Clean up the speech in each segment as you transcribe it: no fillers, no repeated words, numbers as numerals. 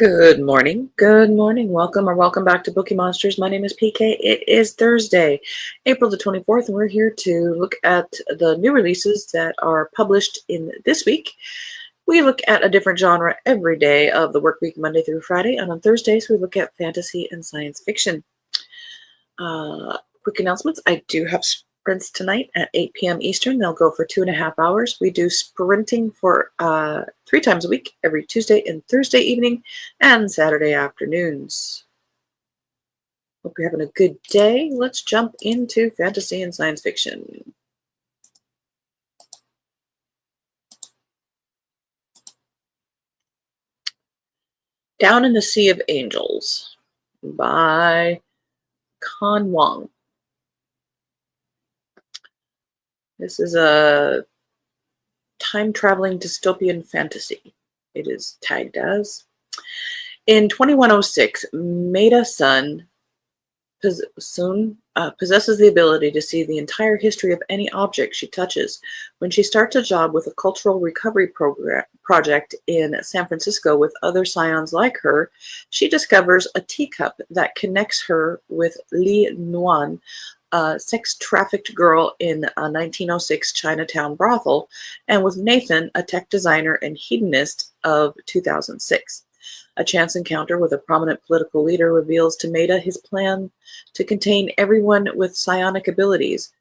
Good morning. Good morning. Welcome back to Bookeemonsters. My name is PK. It is Thursday, April the 24th, and we're here to look at the new releases that are published in this week. We look at a different genre every day of the work week, Monday through Friday, and on Thursdays we look at fantasy and science fiction. Quick announcements. I do have sprints tonight at 8 p.m. Eastern. They'll go for 2.5 hours. We do sprinting for 3 times a week, every Tuesday and Thursday evening and Saturday afternoons. Hope you're having a good day. Let's jump into fantasy and science fiction. Down in the Sea of Angels by Kan Wang. This is a time-traveling dystopian fantasy. It is tagged as. In 2106, Maida Sun possesses the ability to see the entire history of any object she touches. When she starts a job with a cultural recovery project in San Francisco with other scions like her, she discovers a teacup that connects her with Li Nuan, a sex-trafficked girl in a 1906 Chinatown brothel, and with Nathan, a tech designer and hedonist of 2006. A chance encounter with a prominent political leader reveals to Maida his plan to contain everyone with psionic abilities,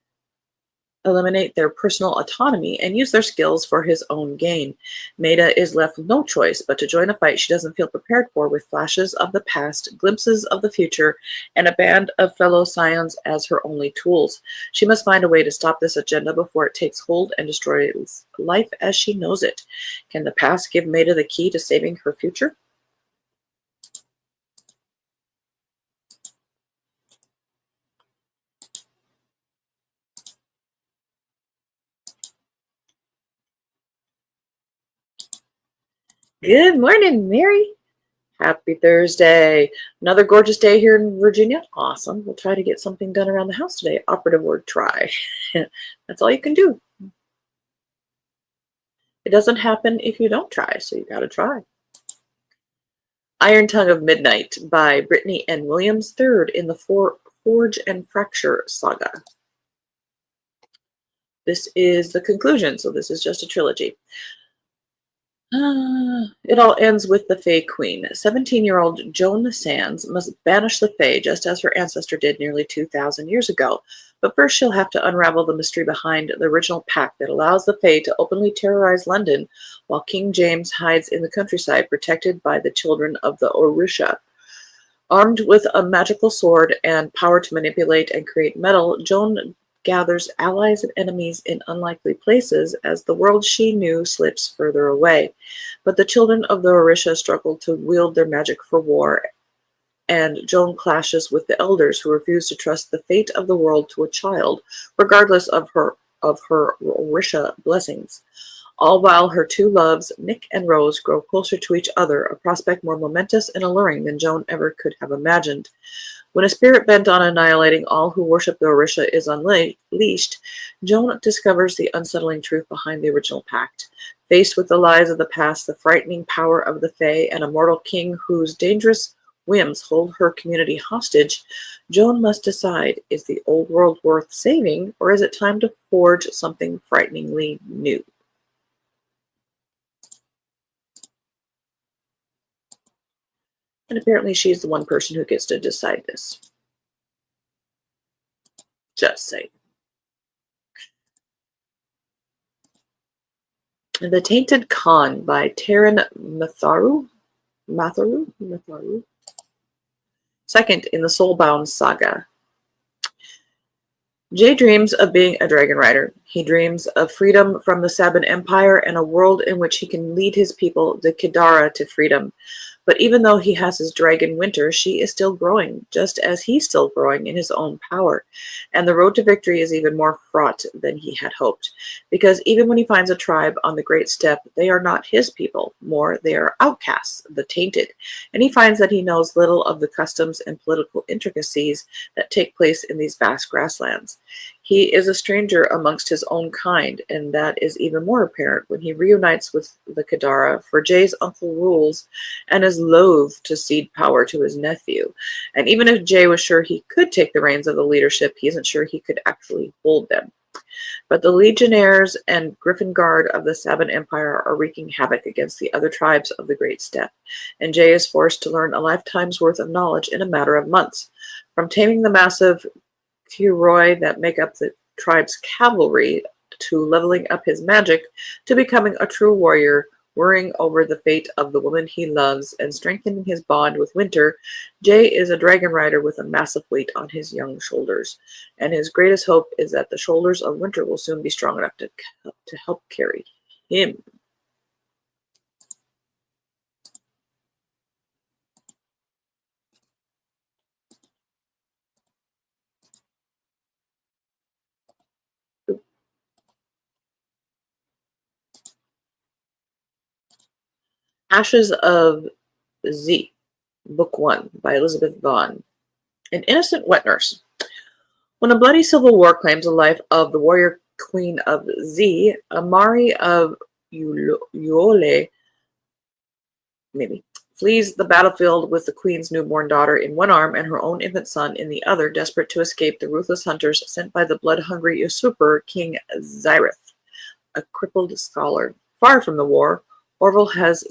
eliminate their personal autonomy, and use their skills for his own gain. Maida is left with no choice but to join a fight she doesn't feel prepared for, with flashes of the past, glimpses of the future, and a band of fellow scions as her only tools. She must find a way to stop this agenda before it takes hold and destroys life as she knows it. Can the past give Maida the key to saving her future? Good morning, Mary. Happy Thursday. Another gorgeous day here in Virginia. Awesome. We'll try to get something done around the house today. Operative word, try. That's all you can do. It doesn't happen if you don't try, so you gotta try. Iron Tongue of Midnight by Brittany N. Williams, third in the Forge and Fracture saga. This is the conclusion, so this is just a trilogy. It all ends with the Fae Queen. 17-year-old Joan Sands must banish the Fae just as her ancestor did nearly 2,000 years ago. But first she'll have to unravel the mystery behind the original pact that allows the Fae to openly terrorize London while King James hides in the countryside protected by the children of the Orisha. Armed with a magical sword and power to manipulate and create metal, Joan gathers allies and enemies in unlikely places as the world she knew slips further away. But the children of the Orisha struggle to wield their magic for war, and Joan clashes with the elders who refuse to trust the fate of the world to a child, regardless of her Orisha blessings. All while her two loves, Nick and Rose, grow closer to each other, a prospect more momentous and alluring than Joan ever could have imagined. When a spirit bent on annihilating all who worship the Orisha is unleashed, Joan discovers the unsettling truth behind the original pact. Faced with the lies of the past, the frightening power of the Fae, and a mortal king whose dangerous whims hold her community hostage, Joan must decide, is the old world worth saving, or is it time to forge something frighteningly new? And apparently she's the one person who gets to decide this. Just saying. The Tainted Khan by Taran Matharu. Second in the Soulbound saga. Jay dreams of being a dragon rider. He dreams of freedom from the Saban Empire and a world in which he can lead his people, the Kidara, to freedom. But even though he has his dragon Winter, she is still growing, just as he's still growing in his own power. And the road to victory is even more fraught than he had hoped. Because even when he finds a tribe on the Great Steppe, they are not his people. More, they are outcasts, the tainted. And he finds that he knows little of the customs and political intricacies that take place in these vast grasslands. He is a stranger amongst his own kind, and that is even more apparent when he reunites with the Kadara, for Jay's uncle rules and is loath to cede power to his nephew. And even if Jay was sure he could take the reins of the leadership, he isn't sure he could actually hold them. But the legionnaires and Griffin Guard of the Saban Empire are wreaking havoc against the other tribes of the Great Steppe, and Jay is forced to learn a lifetime's worth of knowledge in a matter of months. From taming the massive Kuroi that make up the tribe's cavalry, to leveling up his magic, to becoming a true warrior, worrying over the fate of the woman he loves, and strengthening his bond with Winter, Jay is a dragon rider with a massive weight on his young shoulders, and his greatest hope is that the shoulders of Winter will soon be strong enough to help carry him. Ashes of Z, Book 1 by Elizabeth Vaughn. An innocent wet nurse. When a bloody civil war claims the life of the warrior queen of Z, Amari of Uole, maybe, flees the battlefield with the queen's newborn daughter in one arm and her own infant son in the other, desperate to escape the ruthless hunters sent by the blood-hungry usurper King Zyrith, a crippled scholar. Far from the war, Orville has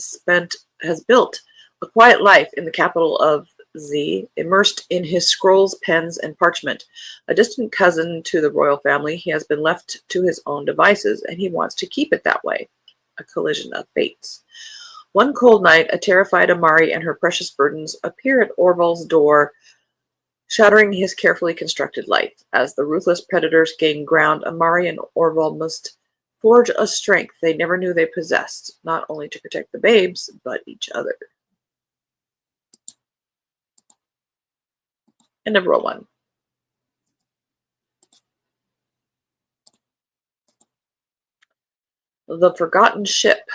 built a quiet life in the capital of Z, immersed in his scrolls, pens, and parchment. A distant cousin to the royal family, he has been left to his own devices, and he wants to keep it that way. A collision of fates. One cold night, a terrified Amari and her precious burdens appear at Orville's door, shattering his carefully constructed life. As the ruthless predators gain ground, Amari and Orville must forge a strength they never knew they possessed, not only to protect the babes, but each other. End of row one. The Forgotten Ship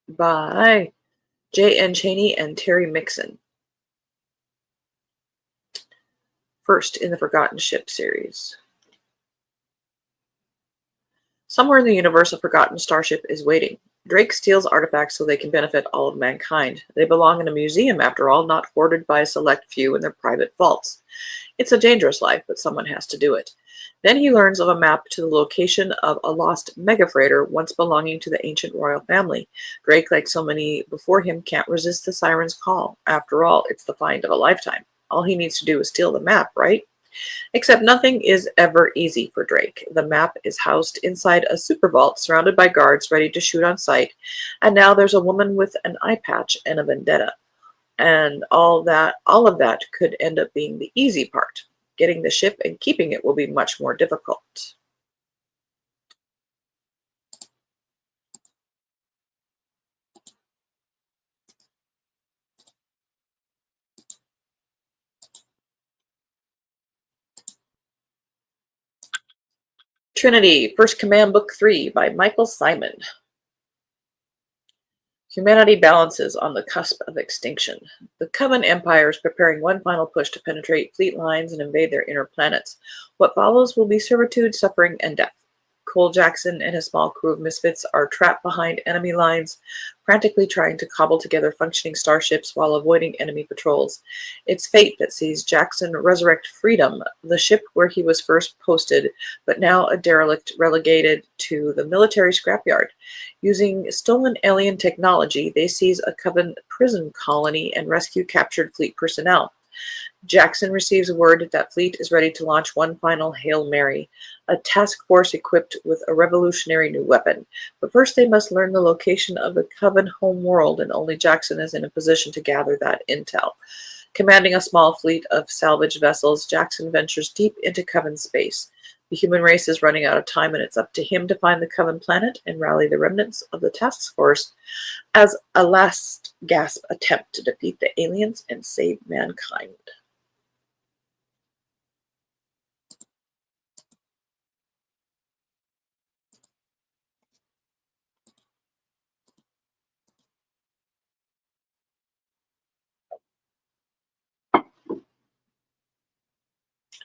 by J. N. Chaney and Terry Mixon. First in the Forgotten Ship series. Somewhere in the universe, a forgotten starship is waiting. Drake steals artifacts so they can benefit all of mankind. They belong in a museum, after all, not hoarded by a select few in their private vaults. It's a dangerous life, but someone has to do it. Then he learns of a map to the location of a lost megafreighter once belonging to the ancient royal family. Drake, like so many before him, can't resist the siren's call. After all, it's the find of a lifetime. All he needs to do is steal the map, right? Except nothing is ever easy for Drake. The map is housed inside a super vault surrounded by guards ready to shoot on sight, and now there's a woman with an eye patch and a vendetta. And all of that could end up being the easy part. Getting the ship and keeping it will be much more difficult. Trinity, First Command Book 3 by Michael Simon. Humanity balances on the cusp of extinction. The Coven Empire is preparing one final push to penetrate fleet lines and invade their inner planets. What follows will be servitude, suffering, and death. Cole Jackson and his small crew of misfits are trapped behind enemy lines, frantically trying to cobble together functioning starships while avoiding enemy patrols. It's fate that sees Jackson resurrect Freedom, the ship where he was first posted, but now a derelict relegated to the military scrapyard. Using stolen alien technology, they seize a Coven prison colony and rescue captured fleet personnel. Jackson receives word that Fleet is ready to launch one final Hail Mary, a task force equipped with a revolutionary new weapon. But first they must learn the location of the Coven home world, and only Jackson is in a position to gather that intel. Commanding a small fleet of salvage vessels, Jackson ventures deep into Coven space. The human race is running out of time, and it's up to him to find the Coven planet and rally the remnants of the task force as a last gasp attempt to defeat the aliens and save mankind.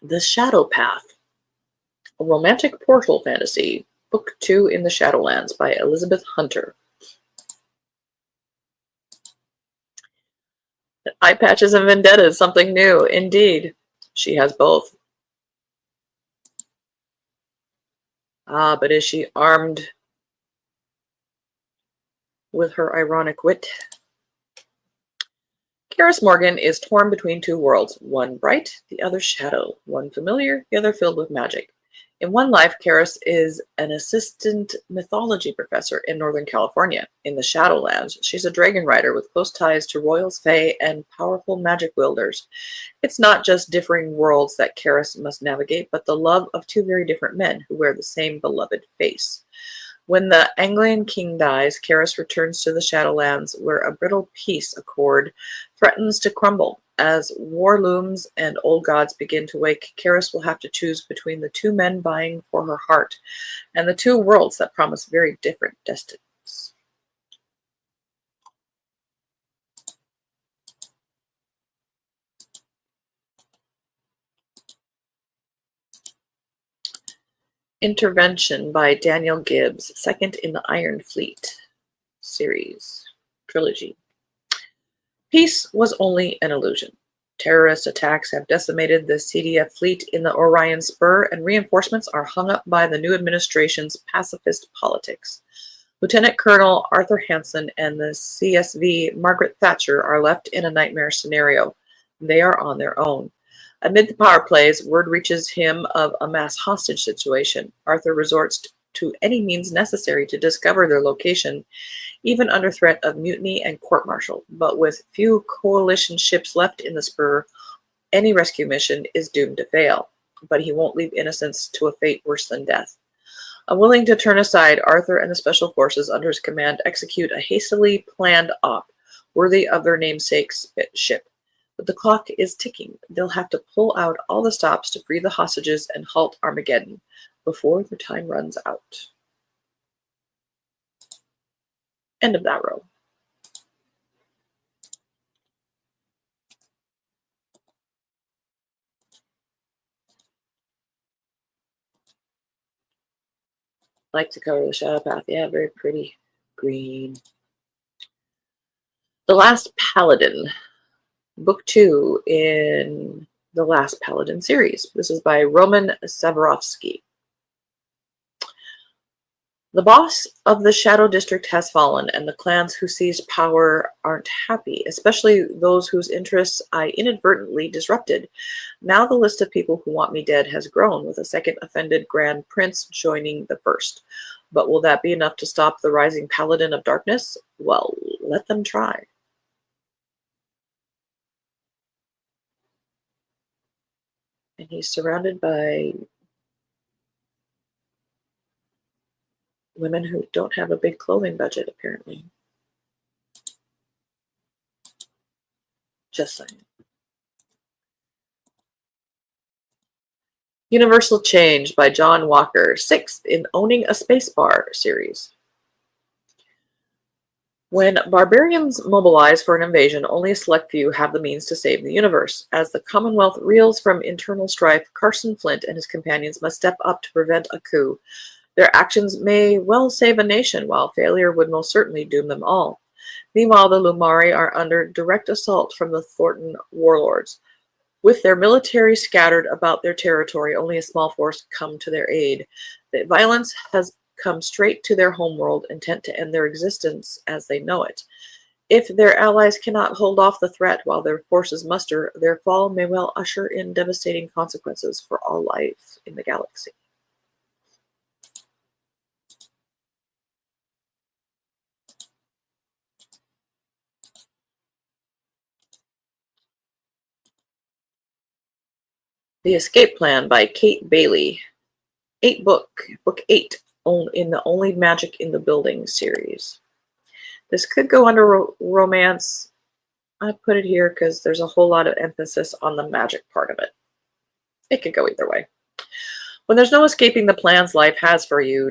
The Shadow Path, a romantic portal fantasy, book 2 in the Shadowlands by Elizabeth Hunter. Eye patches and vendettas, something new, indeed. She has both. Ah, but is she armed with her ironic wit? Karis Morgan is torn between two worlds, one bright, the other shadow, one familiar, the other filled with magic. In one life, Karis is an assistant mythology professor in Northern California. In the Shadowlands, she's a dragon rider with close ties to royals, fae, and powerful magic wielders. It's not just differing worlds that Karis must navigate, but the love of two very different men who wear the same beloved face. When the Anglian king dies, Karis returns to the Shadowlands, where a brittle peace accord threatens to crumble. As war looms and old gods begin to wake, Karis will have to choose between the two men vying for her heart and the two worlds that promise very different destinies. Intervention by Daniel Gibbs, second in the Iron Fleet series trilogy. Peace was only an illusion. Terrorist attacks have decimated the CDF fleet in the Orion Spur, and reinforcements are hung up by the new administration's pacifist politics. Lieutenant Colonel Arthur Hansen and the CSV Margaret Thatcher are left in a nightmare scenario. They are on their own. Amid the power plays, word reaches him of a mass hostage situation. Arthur resorts to any means necessary to discover their location, even under threat of mutiny and court-martial. But with few coalition ships left in the Spur, any rescue mission is doomed to fail. But he won't leave innocents to a fate worse than death. Unwilling to turn aside, Arthur and the special forces under his command execute a hastily planned op, worthy of their namesake ship. But the clock is ticking. They'll have to pull out all the stops to free the hostages and halt Armageddon before their time runs out. End of that row. Like to cover the Shadow Path. Yeah, very pretty. Green. The Last Paladin. Book 2 in the Last Paladin series. This is by Roman Savarovsky. The boss of the Shadow District has fallen, and the clans who seized power aren't happy, especially those whose interests I inadvertently disrupted. Now the list of people who want me dead has grown, with a second offended Grand Prince joining the first. But will that be enough to stop the rising Paladin of Darkness? Well, let them try. And he's surrounded by women who don't have a big clothing budget, apparently. Just saying. Universal Change by John Walker, 6th in Owning a Spacebar series. When barbarians mobilize for an invasion, only a select few have the means to save the universe. As the Commonwealth reels from internal strife, Carson Flint and his companions must step up to prevent a coup. Their actions may well save a nation, while failure would most certainly doom them all. Meanwhile, the Lumari are under direct assault from the Thornton warlords. With their military scattered about their territory, only a small force come to their aid. The violence has come straight to their homeworld, intent to end their existence as they know it. If their allies cannot hold off the threat while their forces muster, their fall may well usher in devastating consequences for all life in the galaxy. The Escape Plan by Kate Bailey. Book 8, in the Only Magic in the Building series. This could go under romance. I put it here because there's a whole lot of emphasis on the magic part of it. It could go either way. When there's no escaping the plans life has for you, ...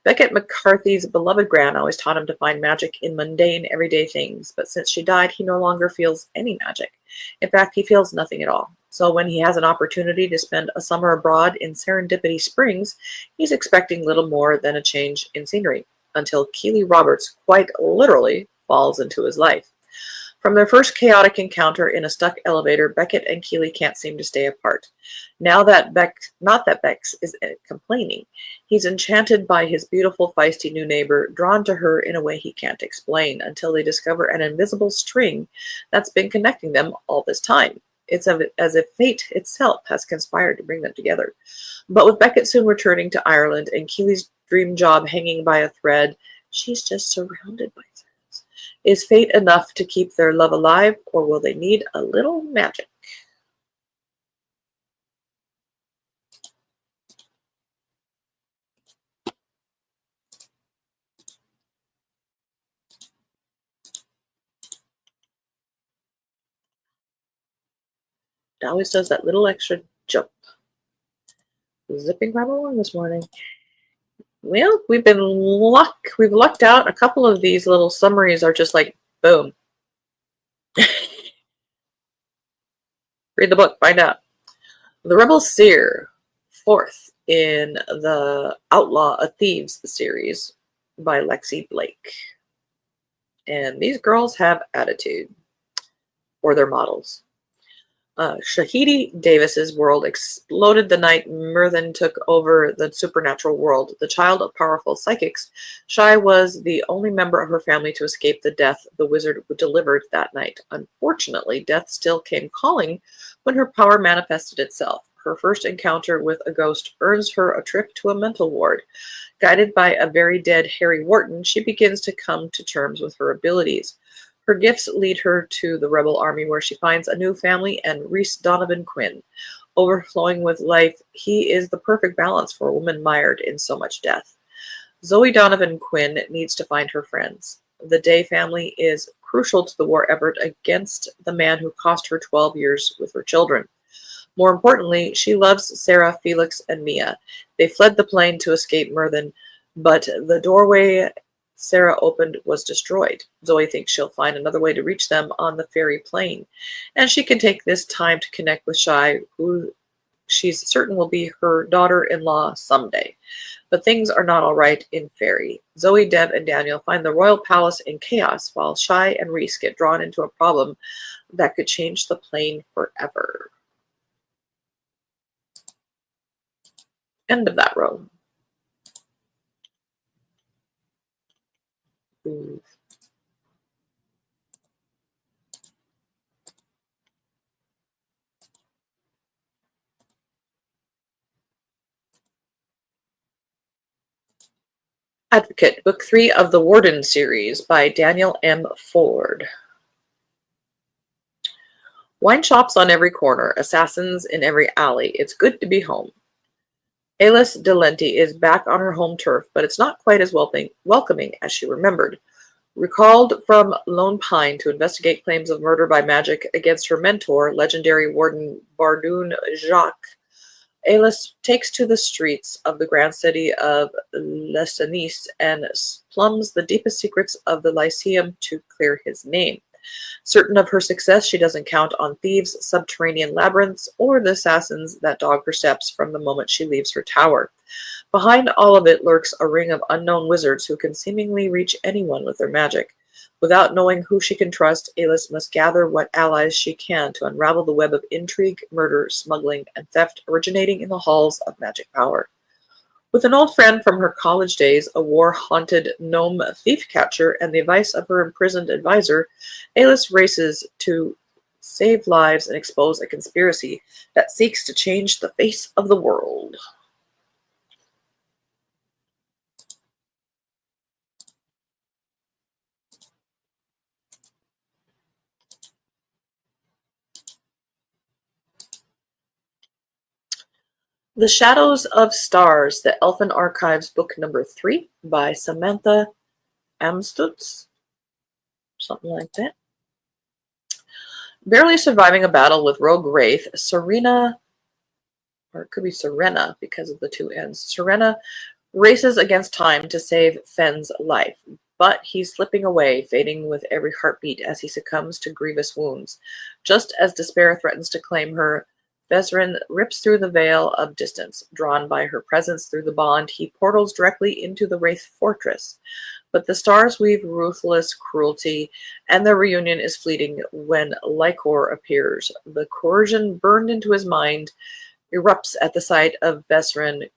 Beckett McCarthy's beloved Gran always taught him to find magic in mundane, everyday things, but since she died, he no longer feels any magic. In fact, he feels nothing at all. So when he has an opportunity to spend a summer abroad in Serendipity Springs, he's expecting little more than a change in scenery, until Keely Roberts quite literally falls into his life. From their first chaotic encounter in a stuck elevator, Beckett and Keely can't seem to stay apart. Now that not that Bex is complaining, he's enchanted by his beautiful, feisty new neighbor, drawn to her in a way he can't explain, until they discover an invisible string that's been connecting them all this time. It's as if fate itself has conspired to bring them together. But with Beckett soon returning to Ireland and Keely's dream job hanging by a thread, she's just surrounded by threads. Is fate enough to keep their love alive, or will they need a little magic? It always does that little extra jump. Zipping right along this morning. Well, we've lucked out. A couple of these little summaries are just like, boom. Read the book, find out. The Rebel Seer, fourth in the Outlaw of Thieves series by Lexi Blake. And these girls have attitude, or they're models. Shahidi Davis's world exploded the night Merthin took over the supernatural world. The child of powerful psychics, Shai was the only member of her family to escape the death the wizard delivered that night. Unfortunately, death still came calling when her power manifested itself. Her first encounter with a ghost earns her a trip to a mental ward. Guided by a very dead Harry Wharton, she begins to come to terms with her abilities. Her gifts lead her to the rebel army, where she finds a new family and Rhys Donovan Quinn. Overflowing with life, he is the perfect balance for a woman mired in so much death. Zoe Donovan Quinn needs to find her friends. The Day family is crucial to the war effort against the man who cost her 12 years with her children. More importantly, she loves Sarah, Felix, and Mia. They fled the plane to escape Merthin, but the doorway Sarah opened was destroyed. Zoe thinks she'll find another way to reach them on the fairy plane, and she can take this time to connect with Shai, who she's certain will be her daughter-in-law someday. But things are not all right in Fairy. Zoe, Dev, and Daniel find the royal palace in chaos, while Shai and Rhys get drawn into a problem that could change the plane forever. End of that row. Ooh. Advocate, Book 3 of the Warden series by Daniel M. Ford. Wine shops on every corner, assassins in every alley. It's good to be home. Alice Delenti is back on her home turf, but it's not quite as welcoming as she remembered. Recalled from Lone Pine to investigate claims of murder by magic against her mentor, legendary warden Bardoon Jacques, Alice takes to the streets of the grand city of Lessenis and plumbs the deepest secrets of the Lyceum to clear his name. Certain of her success, she doesn't count on thieves, subterranean labyrinths, or the assassins that dog her steps from the moment she leaves her tower. Behind all of it lurks a ring of unknown wizards who can seemingly reach anyone with their magic. Without knowing who she can trust, Alice must gather what allies she can to unravel the web of intrigue, murder, smuggling, and theft originating in the halls of magic power. With an old friend from her college days, a war-haunted gnome thief-catcher, and the advice of her imprisoned advisor, Alice races to save lives and expose a conspiracy that seeks to change the face of the world. The Shadows of Stars, the Elfin Archives, book number 3 by Samantha Amstutz, something like that. Barely surviving a battle with Rogue Wraith, Serena, or it could be Serena because of the two N's, Serena races against time to save Fenn's life, but he's slipping away, fading with every heartbeat as he succumbs to grievous wounds. Just as despair threatens to claim her, Vezrin rips through the veil of distance. Drawn by her presence through the bond, he portals directly into the Wraith fortress. But the stars weave ruthless cruelty, and their reunion is fleeting when Lycor appears. The coercion burned into his mind erupts at the sight of Vezrin,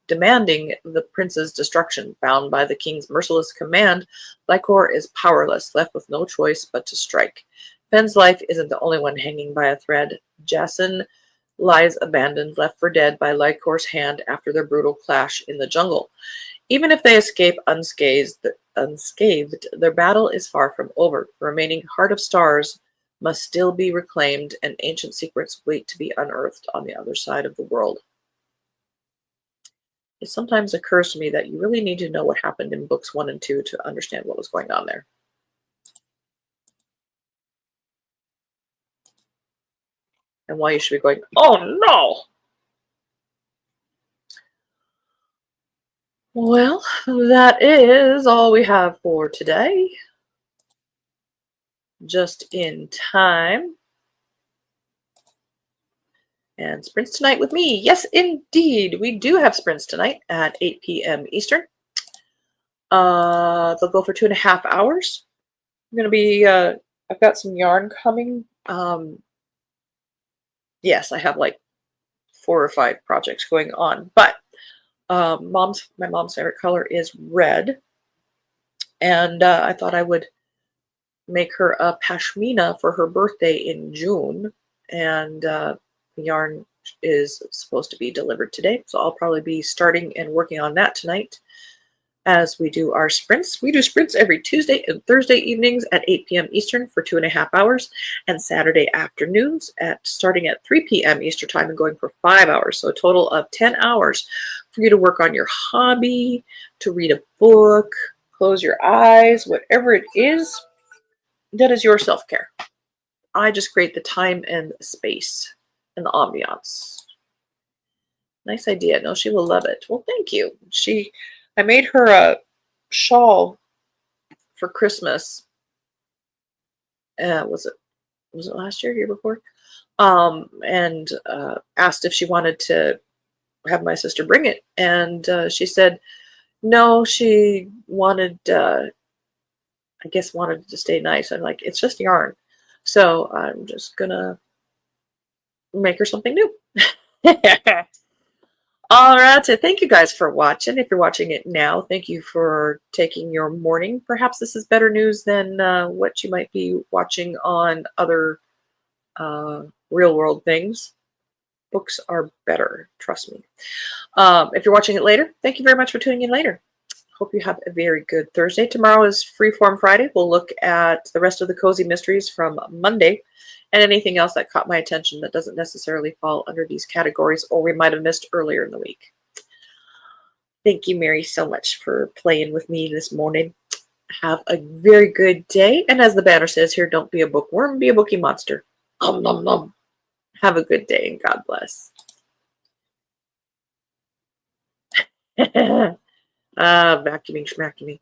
demanding the prince's destruction. Bound by the king's merciless command, Lycor is powerless, left with no choice but to strike. Fenn's life isn't the only one hanging by a thread. Jason lies abandoned, left for dead by Lycor's hand after their brutal clash in the jungle. Even if they escape unscathed, their battle is far from over. The remaining Heart of Stars must still be reclaimed, and ancient secrets wait to be unearthed on the other side of the world. It sometimes occurs to me that you really need to know what happened in books 1 and 2 to understand what was going on there. And why you should be going, oh no! Well, that is all we have for today. Just in time. And sprints tonight with me. Yes, indeed. We do have sprints tonight at 8 p.m. Eastern. They'll go for 2.5 hours. I'm going to be, I've got some yarn coming. Yes, I have like 4 or 5 projects going on, but my mom's favorite color is red. And I thought I would make her a pashmina for her birthday in June. And the yarn is supposed to be delivered today. So I'll probably be starting and working on that tonight as we do our sprints. We do sprints every Tuesday and Thursday evenings at 8 p.m. Eastern for 2.5 hours, and Saturday afternoons starting at 3 p.m. Eastern time and going for 5 hours. So a total of 10 hours for you to work on your hobby, to read a book, close your eyes, whatever it is, that is your self-care. I just create the time and space and the ambiance. Nice idea. No, she will love it. Well, thank you. I made her a shawl for Christmas. Was it last year before? And asked if she wanted to have my sister bring it. And she said, no, she wanted, I guess wanted to stay nice. I'm like, it's just yarn. So I'm just going to make her something new. All right, so thank you guys for watching. If you're watching it now, thank you for taking your morning. Perhaps this is better news than what you might be watching on other real world things. Books are better, trust me. If you're watching it later, thank you very much for tuning in later. Hope you have a very good Thursday. Tomorrow is Freeform Friday. We'll look at the rest of the Cozy Mysteries from Monday and anything else that caught my attention that doesn't necessarily fall under these categories or we might have missed earlier in the week. Thank you, Mary, so much for playing with me this morning. Have a very good day. And as the banner says here, don't be a bookworm, be a bookie monster. Nom, nom. Have a good day and God bless. Vacuuming, schmacuuming.